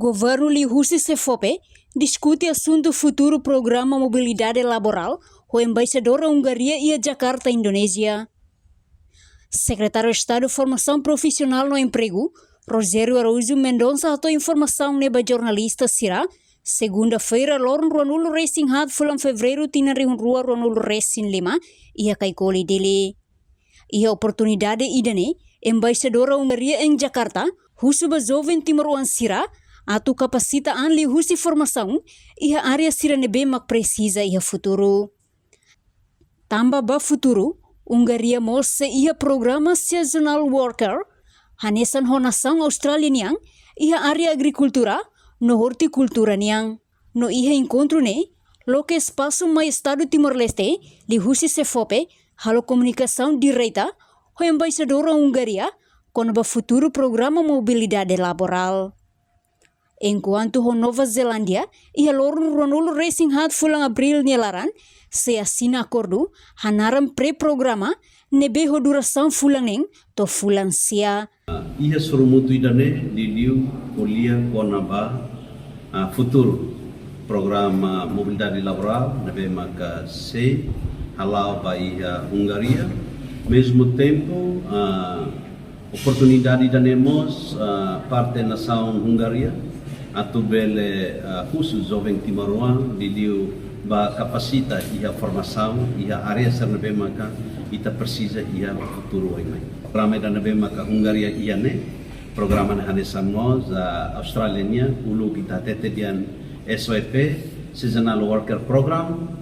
Governo Lihusi Sefope discute assunto futuro programa mobilidade laboral com embaixadora Hungaria e Jakarta, Indonésia. Secretário de Estado de Formação Profissional no Emprego, Rogério Araújo Mendonça, atou informação neba jornalista Sira, segunda-feira, Lorn Ronulo Racing Hard fulan fevereiro tinari rua Ronulo Racing 5 e a kaikoli dele. E a oportunidade idane, embaixadora Hungaria em Jakarta, husuba jovem timaruan Sira, atu kapasita anli husi formação e a área Sira nebe mak precisa e a futuro. Tamba ba futuro, Hungaria mose ia programa seasonal worker, hanesan honação Austrália niang, ia área agricultura, no horticultura niang. No ia encontro ne, lo que espaço mais Estado Timor-Leste, li husi Sefope, halo comunicação direita, o embaixadora Hungaria, com o futuro programa mobilidade laboral. Enquanto a Nova Zelândia e a Ronulo Racing Hard fulang abril nilaran, se assina acordo, hanaram pré-programa, nebe ho duração fulaneng, to fulan sia. Ia surumutu idane diliu kuliah konaba futuro programa mobilidade laboral nebe maka se halau bai Hungaria, mesmo tempo oportunidade danemos parte nação Hungaria atau bele khusus jovem timaruan diliu ba kapasita ia formação ia área sernabe maka ita precisa ia futuro ai mai programa danebe maka Hungaria ia ne programa na hanesan nós Australiania ulu kita tete dian SOP seasonal worker program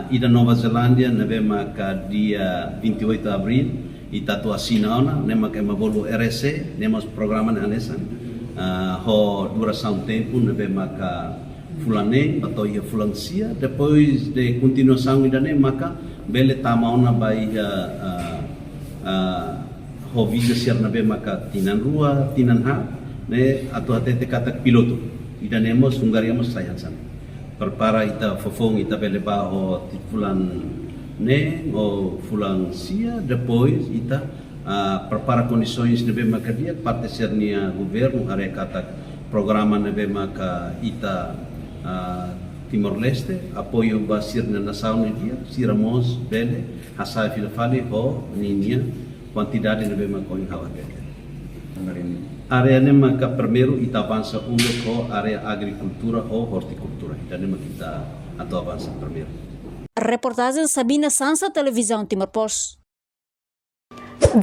ida Nova Zelândia nebe maka dia 28 abril ita tu asina ona ne maka mabolo RSC nemos programa na hanesan ho duração tempo nebe maka fulane atau ia fulansia depois de continuação idane maka bele tamauna bai ho visa siar nebe maka tinan rua tinan ha ne atau atete kata piloto idane mos Hungaria mos sayansan perpara ita fofong ita bele ba ho fulan ne o fulansia depois ita prepara condições nebe maka dia parte sernia governo are kata programa nebe maka ita Timor-Leste apoio basir na nação dia siramos bele hasai filafali ho ninia quantidade nebe maka in hawa bele area ne maka primeiro ita avança ko area agricultura ou horticultura ita ne maka kita atau avança primeiro. Reportagem Sabina Sansa, Televisão Timor-Post.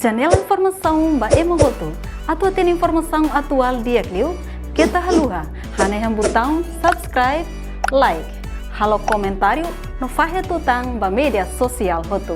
Janela informação ba emogoto atau tem informação atual dia kliu kita haluha haneham botão subscribe like halo comentário no fahe tutang ba media sosial hotu.